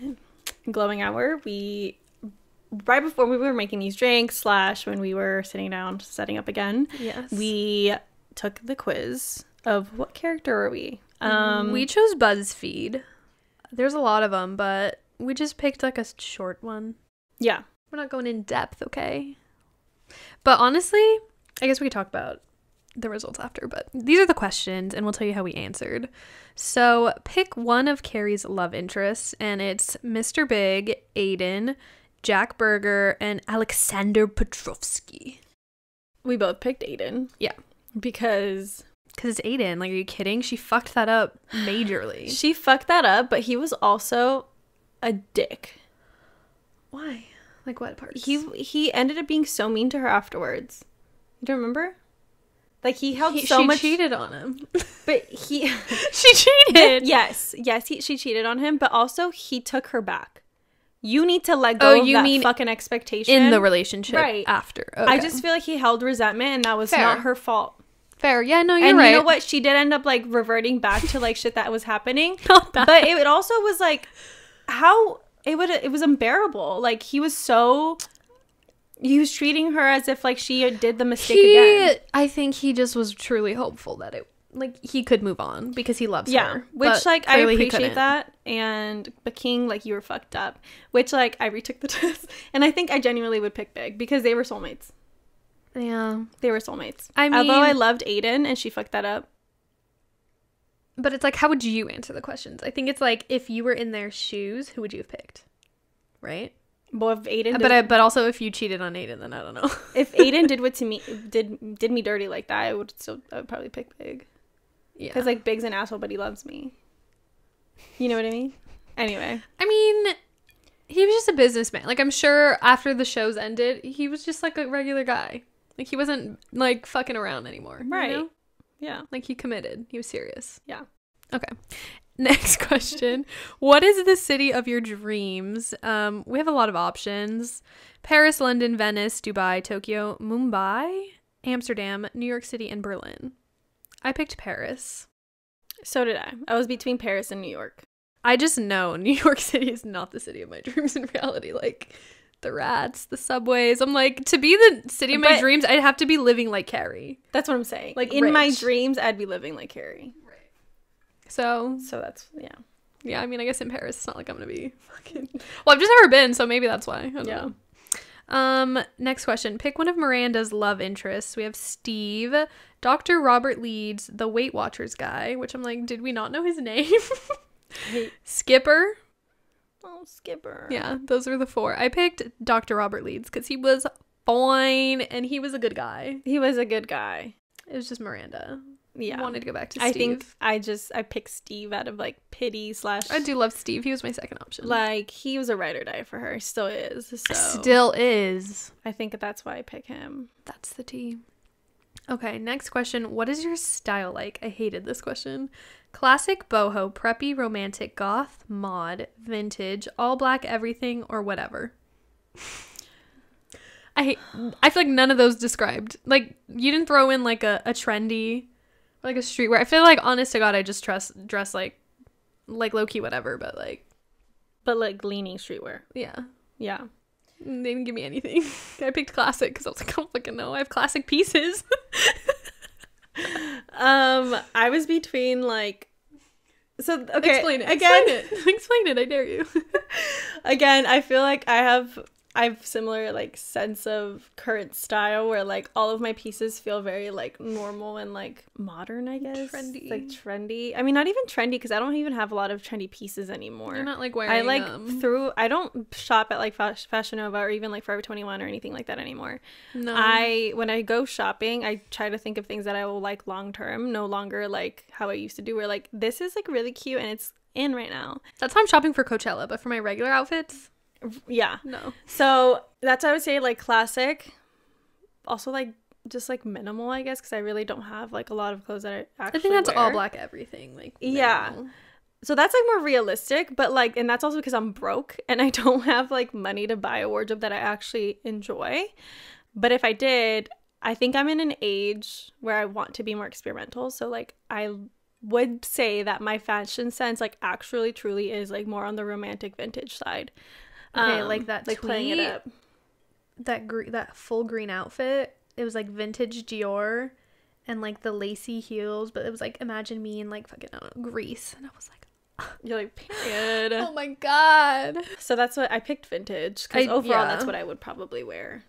glowing hour, right before we were making these drinks / when we were sitting down setting up again, Yes. we took the quiz of what character are we? We chose BuzzFeed. There's a lot of them, but we just picked like a short one. Yeah. We're not going in depth, okay? But honestly, I guess we could talk about the results after, but these are the questions and we'll tell you how we answered. So pick one of Carrie's love interests, and it's Mr. Big, Aiden, Jack Berger, and Alexander Petrovsky. We both picked Aiden. Yeah. Because it's Aiden. Like, are you kidding? She fucked that up majorly. she fucked that up, but he was also a dick. Why? Like, what parts? He ended up being so mean to her afterwards. You don't remember? Like, he held she much... cheated on him. But he... She cheated! Yes, she cheated on him, but also he took her back. You need to let go of that fucking expectation. In the relationship right. after. Okay. I just feel like he held resentment, and that was Fair. not her fault. Fair. Yeah, no, you're and right. you know what? She did end up, like, reverting back to, like, shit that was happening. Not that. But it also was, like, how... It was unbearable. Like, he was treating her as if, like, she did the mistake again. I think he just was truly hopeful that he could move on because he loves her. Which, like, I appreciate that. But King, like, you were fucked up. Which, like, I retook the test. And I think I genuinely would pick Big because they were soulmates. Yeah. They were soulmates. I mean, although I loved Aiden and she fucked that up. But it's like, how would you answer the questions? I think it's like, if you were in their shoes, who would you have picked? Right? Well, if Aiden but also if you cheated on Aiden, then I don't know. If Aiden did me dirty like that, I would probably pick Big. Yeah. Because, like, Big's an asshole, but he loves me. You know what I mean? Anyway. I mean, he was just a businessman. Like, I'm sure after the shows ended, he was just like a regular guy. Like, he wasn't, like, fucking around anymore. Right. You know? Yeah. Like, he committed. He was serious. Yeah. Okay. Next question. What is the city of your dreams? We have a lot of options. Paris, London, Venice, Dubai, Tokyo, Mumbai, Amsterdam, New York City, and Berlin. I picked Paris. So did I. I was between Paris and New York. I just know New York City is not the city of my dreams in reality. Like, the rats, the subways. I'm like, to be the city of my dreams, I'd have to be living like Carrie. That's what I'm saying. Like, in my rich. dreams, I'd be living like Carrie. Right. So that's, yeah. Yeah, I mean, I guess in Paris, it's not like I'm gonna be fucking... Well, I've just never been, so maybe that's why. I don't know. Next question. Pick one of Miranda's love interests. We have Steve, Dr. Robert Leeds, the Weight Watchers guy, which I'm like, did we not know his name? Skipper. Oh, Skipper. Yeah, those are the 4. I picked Dr. Robert Leeds because he was fine and he was a good guy. He was a good guy. It was just Miranda. wanted to go back to Steve. I think I picked Steve out of like pity / I do love Steve. He was my second option. Like, he was a ride or die for her. Still is. So Still is. I think that's why I pick him. That's the tea. Okay, next question. What is your style like? I hated this question. Classic, boho, preppy, romantic, goth, mod, vintage, all black, everything, or whatever. I feel like none of those described. Like, you didn't throw in like a trendy, or like a streetwear. I feel like, honest to God, I just dress like low-key whatever, but like leaning streetwear. Yeah. They didn't give me anything. I picked classic because I was like, I don't fucking know. I have classic pieces. I was between like, so okay. Explain it. I dare you. Again, I feel like I have similar like sense of current style where like all of my pieces feel very like normal and like modern, I guess. Trendy. Like trendy. I mean, not even trendy because I don't even have a lot of trendy pieces anymore. You're not like wearing I don't shop at like Fashion Nova or even like Forever 21 or anything like that anymore. No. When I go shopping, I try to think of things that I will like long term, no longer like how I used to do where like this is like really cute and it's in right now. That's how I'm shopping for Coachella, but for my regular outfits, yeah, no. So that's why I would say like classic, also like just like minimal, I guess, because I really don't have like a lot of clothes that I actually think that's wear. all black everything, like minimal. Yeah, so that's like more realistic, but like, and that's also because I'm broke and I don't have like money to buy a wardrobe that I actually enjoy. But if I did, I think I'm in an age where I want to be more experimental, so like I would say that my fashion sense like actually truly is like more on the romantic vintage side. Okay, like that like tweet, playing it up. That full green outfit, it was like vintage Dior and like the lacy heels, but it was like, imagine me in like fucking, I don't know, Greece. And I was like, you're like, period. Oh my God. So that's what I picked, vintage, because overall that's what I would probably wear.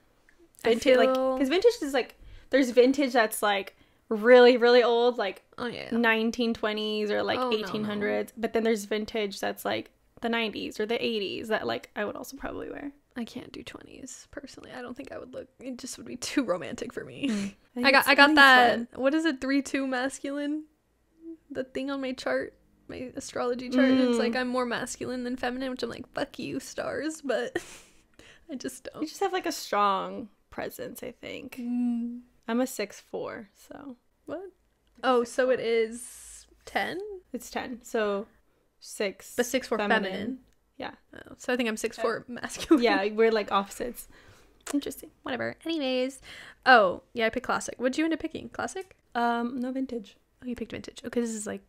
Vintage, like, because vintage is like, there's vintage that's like really, really old, like 1920s or like 1800s, but then there's vintage that's like the 90s or the 80s that like I would also probably wear. I can't do 20s personally. I don't think I would look, it just would be too romantic for me. I got that fun. What is it, 3-2 masculine, the thing on my chart, my astrology chart, and it's like I'm more masculine than feminine, which I'm like, fuck you, stars, but I just don't. You just have like a strong presence, I think. I'm a 6'4", so what? Oh, so it is 10? It's 10, so 6, but 6'4" feminine. Yeah. Oh, so I think I'm 6'4" masculine. Yeah, we're like opposites. Interesting. Whatever. Anyways. Oh, yeah, I picked classic. What'd you end up picking? Classic? No, vintage. Oh, you picked vintage. Okay, this is like,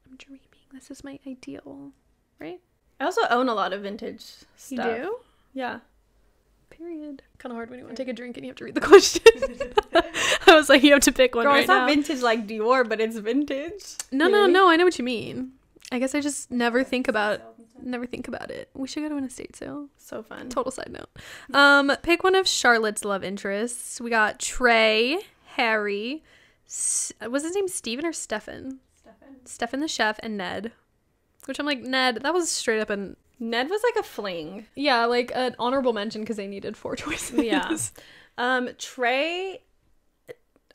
I'm dreaming. This is my ideal, right? I also own a lot of vintage stuff. You do? Yeah. Period. Kind of hard when you want to take a drink and you have to read the question. I was like, you have to pick one. Girl, right it's not now. Vintage like Dior, but it's vintage. No. I know what you mean. I guess I just never think about it. We should go to an estate sale. So fun. Total side note. Pick one of Charlotte's love interests. We got Trey, Harry, was his name Steven or Stefan? Stefan the chef, and Ned. Which I'm like, Ned, that was straight up an... Ned was like a fling. Yeah, like an honorable mention because they needed 4 choices. Yeah. Trey,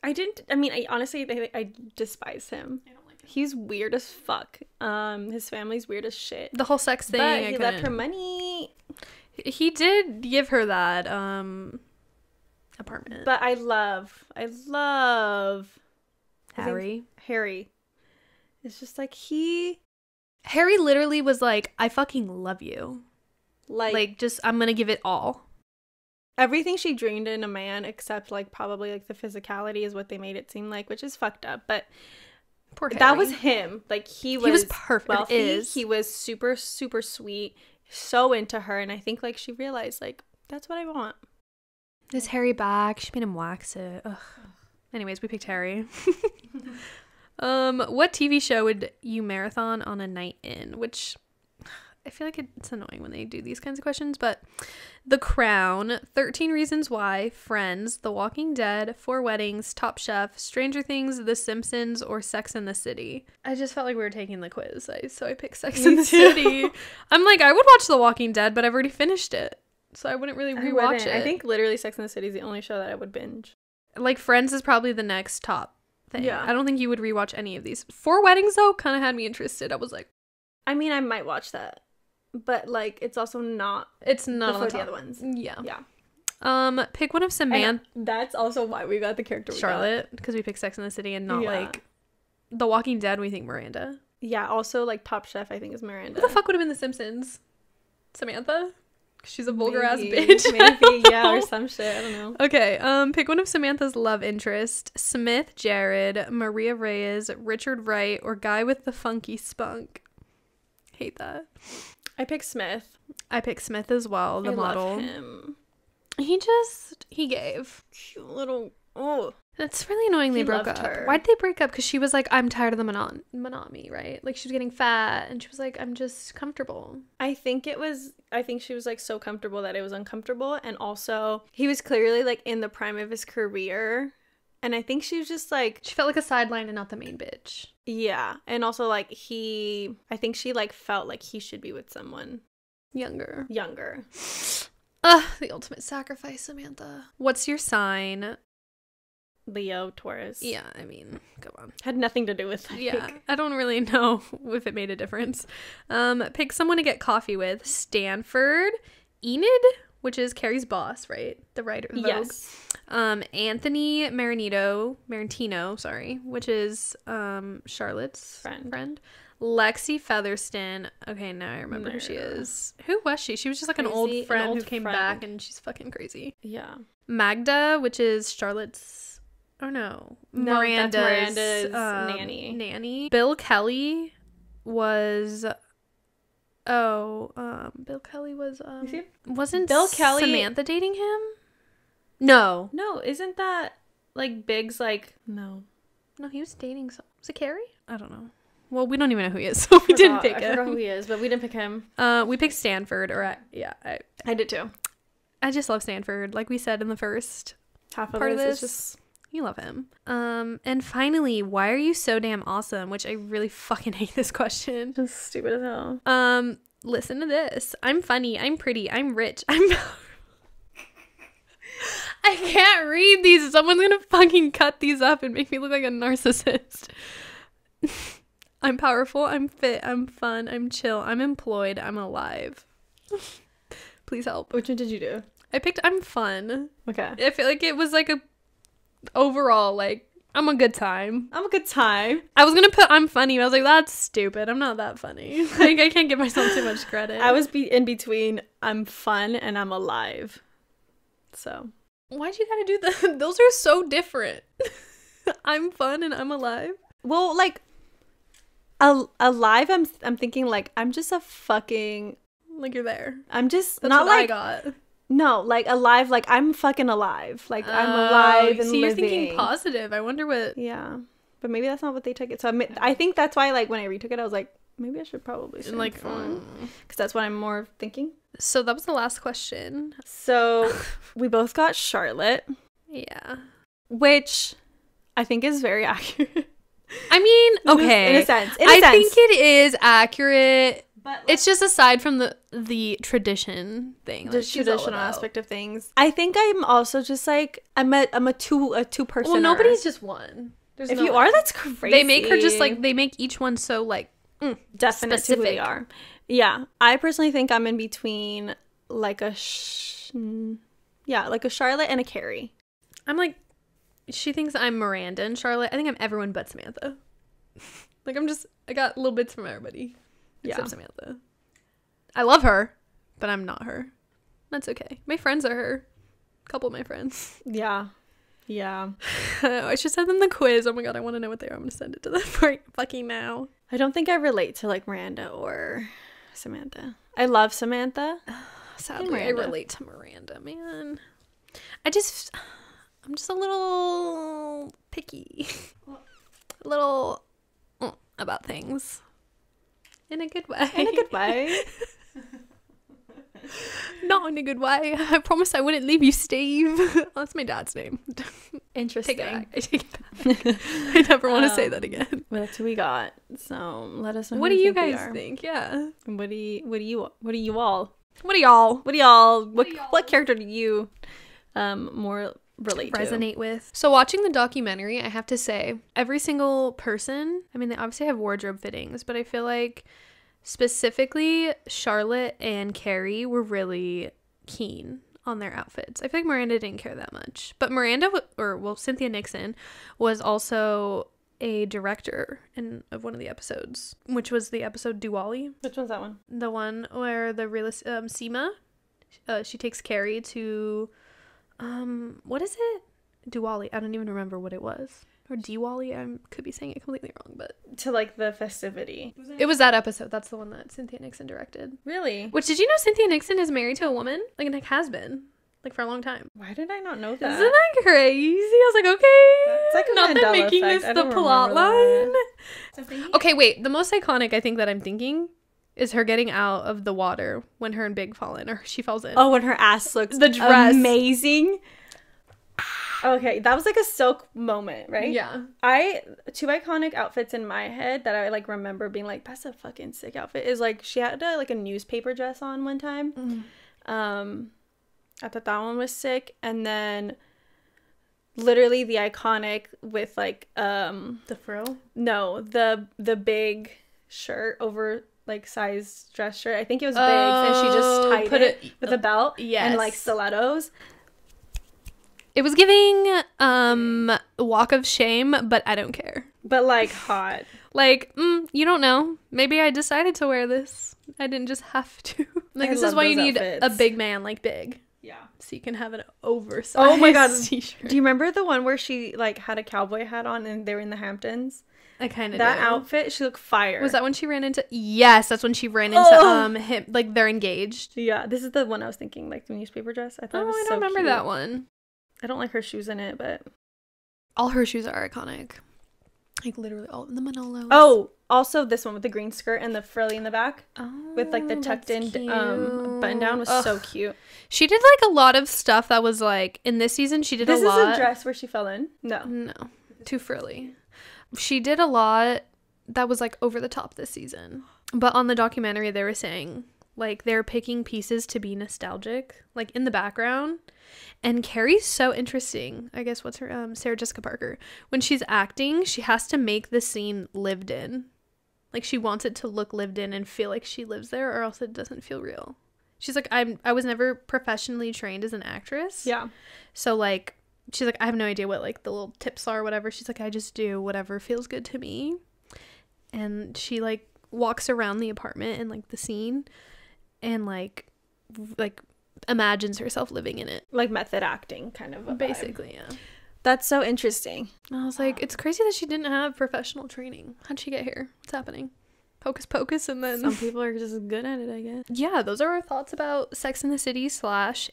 I honestly despise him. I don't like him. He's weird as fuck. His family's weird as shit. The whole sex thing. But he left her money. He did give her that apartment. But I love Harry. It's just like Harry literally was like, I fucking love you. Like just, I'm gonna give it all. Everything she dreamed in a man, except like probably like the physicality is what they made it seem like, which is fucked up. But poor Harry. That was him. Like he was perfect. Wealthy. He was super, super sweet, so into her, and I think like she realized like that's what I want. Is Harry back? She made him wax it. Ugh. Anyways, we picked Harry. What TV show would you marathon on a night in? Which I feel like it's annoying when they do these kinds of questions, but The Crown, 13 Reasons Why, Friends, The Walking Dead, 4 Weddings, Top Chef, Stranger Things, The Simpsons, or Sex and the City. I just felt like we were taking the quiz, so I picked Sex and the City. I'm like, I would watch The Walking Dead, but I've already finished it, so I wouldn't really rewatch it. I think literally Sex and the City is the only show that I would binge. Like Friends is probably the next top thing. Yeah. I don't think you would rewatch any of these. 4 Weddings, though, kind of had me interested. I was like, I mean, I might watch that, but like, it's also not. it's not before on the top. other ones. Yeah. Yeah. Pick one of Samantha. That's also why we got the character. Charlotte, because we picked Sex in the City and not like The Walking Dead. We think Miranda. Yeah. Also, like Top Chef, I think is Miranda. Who the fuck would have been The Simpsons? Samantha. She's a vulgar ass Maybe. bitch. Maybe, yeah, or some shit. I don't know. Okay, pick one of Samantha's love interest. Smith, Jared, Maria Reyes, Richard Wright, or guy with the funky spunk. Hate that. I picked Smith. I picked Smith as well, the model. Love him. He gave. Cute little, oh. That's really annoying they He broke loved up. her. Why'd they break up? Because she was like, I'm tired of the monotony, right? Like, she was getting fat, and she was like, I'm just comfortable. I think she was like so comfortable that it was uncomfortable. And also, he was clearly like in the prime of his career. And I think she was just like, She felt like a sideline and not the main bitch. yeah. And also like I think she like felt like he should be with someone Younger. The ultimate sacrifice, Samantha. What's your sign? Leo, Taurus. Yeah, I mean, come on. Had nothing to do with it. Yeah, I don't really know if it made a difference. Pick someone to get coffee with. Stanford, Enid, which is Carrie's boss, right? The writer of Vogue. Yes. Anthony Marantino, sorry, which is Charlotte's friend. Lexi Featherston. Okay, now I remember who she is. Who was she? She was just like an old friend who came back, and she's fucking crazy. Yeah. Magda, which is Charlotte's. Oh no, Miranda's nanny. Bill Kelly was. Bill Kelly was. Wasn't Bill Kelly Samantha dating him? No, isn't that like Big's like no, he was dating. Was it Carrie? I don't know. Well, we don't even know who he is, so we didn't pick him. I forgot who he is, but we didn't pick him. We picked Stanford, I did too. I just love Stanford, like we said in the first Half of part of this this. is just You love him. And finally, why are you so damn awesome? Which I really fucking hate this question. just stupid as hell. Listen to this. I'm funny. I'm pretty. I'm rich. I can't read these. Someone's gonna fucking cut these up and make me look like a narcissist. I'm powerful. I'm fit. I'm fun. I'm chill. I'm employed. I'm alive. Please help. Which one did you do? I picked I'm fun. Okay. I feel like it was like a overall, like, I'm a good time. I'm a good time. I was gonna put I'm funny, but I was like, that's stupid. I'm not that funny. Like, I can't give myself too much credit. I was in between I'm fun and I'm alive. So. Why'd you gotta do that? Those are so different. I'm fun and I'm alive. Well, like, alive, I'm thinking, like, I'm just a fucking... Like, you're there. I'm just That's not what like... I got. No, like, alive, like, I'm fucking alive. Like, I'm alive and see, living. you're thinking positive. I wonder what... Yeah. But maybe that's not what they took it. So I think that's why, like, when I retook it, I was like, maybe I should probably say like, fun. Because that's what I'm more thinking. So that was the last question. So we both got Charlotte. Yeah. Which I think is very accurate. I mean, okay. In a sense. I think it is accurate. But it's just aside from the tradition thing. The traditional aspect of things. I think I'm also just like, I'm a two-person. Well, nobody's just one. There's if you are, that's crazy. They make her just like, they make each one so like, definite specific. To who they are. Yeah. I personally think I'm in between like a Charlotte and a Carrie. I'm like, she thinks I'm Miranda and Charlotte. I think I'm everyone but Samantha. Like, I got little bits from everybody. Except Samantha. I love her, but I'm not her. That's okay. My friends are her. A couple of my friends. Yeah. Yeah. I should send them the quiz. Oh my god, I want to know what they are. I'm going to send it to them right fucking now. I don't think I relate to like Miranda or Samantha. I love Samantha. Sadly, I relate to Miranda, man. I'm just a little picky. A little about things. In a good way. In a good way. Not in a good way. I promised I wouldn't leave you, Steve. That's my dad's name. Interesting. I take it back. I never want to say that again. Well, that's who we got. So let us know. What do you guys think? Yeah. What do you all? What y'all? What character do you more relate resonate with. So watching the documentary, I have to say, every single person, I mean, they obviously have wardrobe fittings, but I feel like specifically Charlotte and Carrie were really keen on their outfits. I feel like Miranda didn't care that much. But Cynthia Nixon was also a director of one of the episodes, which was the episode Diwali. Which one's that one? The one where the realist Seema, she takes Carrie to what is it? Diwali. I don't even remember what it was. Or Diwali. I could be saying it completely wrong, but to like the festivity. It was that episode. That's the one that Cynthia Nixon directed. Really? Which, did you know Cynthia Nixon is married to a woman? Like has been. Like, for a long time. Why did I not know that? Isn't that crazy? I was like, okay. It's like a not Mandela that making effect. this the plot line. Okay, wait. The most iconic, I think, that I'm thinking is her getting out of the water when her and Big fall in, or she falls in. Oh, when her ass looks the dress amazing. Okay, that was like a silk moment, right? Yeah. Two iconic outfits in my head that I like remember being like, that's a fucking sick outfit, is like she had like a newspaper dress on one time. I thought that one was sick. And then literally the iconic with like the frill? No, the big shirt over like size dress shirt. I think it was big, and she just tied it with a belt and like stilettos. It was giving walk of shame, but I don't care. But like hot. Like, you don't know. Maybe I decided to wear this. I didn't just have to. Like, this is why you need a big man like Big. Yeah. So you can have an oversized Oh my god t-shirt. Do you remember the one where she like had a cowboy hat on and they were in the Hamptons? I kind of that outfit, she looked fire. Was that when she ran into? Yes, that's when she ran into him. Like, they're engaged. Yeah, this is the one I was thinking, like the newspaper dress. I thought it was I so don't remember cute. that one. I don't like her shoes in it, but all her shoes are iconic. Like, literally all the Manolos. Oh, also this one with the green skirt and the frilly in the back. Oh, with like the tucked in button down was so cute. She did like a lot of stuff that was like, in this season she did a lot. This is a dress where she fell in? No, too frilly. She did a lot that was like over the top this season. But on the documentary they were saying like they're picking pieces to be nostalgic, like in the background. And Carrie's so interesting. I guess what's her Sarah Jessica Parker. When she's acting, she has to make the scene lived in. Like, she wants it to look lived in and feel like she lives there, or else it doesn't feel real. She's like, I was never professionally trained as an actress. Yeah. So like, she's like, I have no idea what like the little tips are or whatever. She's like, I just do whatever feels good to me. And she like walks around the apartment and like the scene and like imagines herself living in it, like method acting kind of a basically vibe. Yeah, that's so interesting. I was like, it's crazy that she didn't have professional training. How'd she get here? What's happening? Hocus pocus. And then some people are just good at it, I guess. Yeah, those are our thoughts about Sex and the City /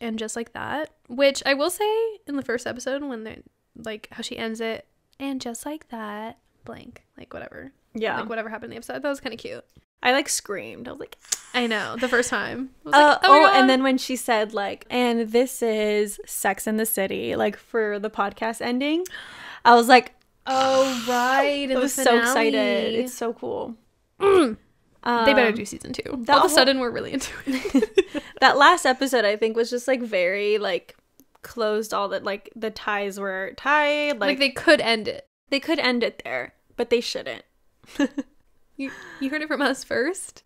and Just Like That, which I will say in the first episode when they're like how she ends it, and just like that blank, like whatever, like whatever happened in the episode, that was kind of cute. I like screamed. I was like, I know, the first time. I was like, oh my God. And then when she said like, and this is Sex and the City, like for the podcast ending, I was like, oh right, I was so excited. It's so cool. They better do season 2. All of a sudden we're really into it. That last episode I think was just like very like closed, all that like the ties were tied, like they could end it there, but they shouldn't. You heard it from us first.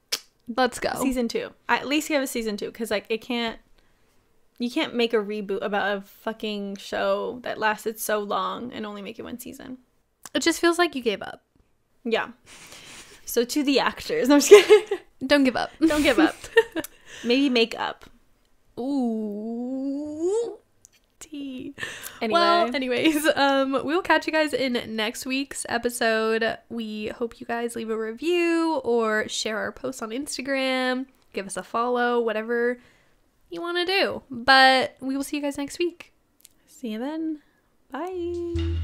Let's go. Season 2. At least give us season 2, because like you can't make a reboot about a fucking show that lasted so long and only make it one season. It just feels like you gave up. Yeah. So to the actors, no, I'm just kidding. Don't give up. Don't give up. Maybe make up. Ooh. Tea. Anyway. Well, anyways, we'll catch you guys in next week's episode. We hope you guys leave a review or share our posts on Instagram. Give us a follow, whatever you want to do. But we will see you guys next week. See you then. Bye.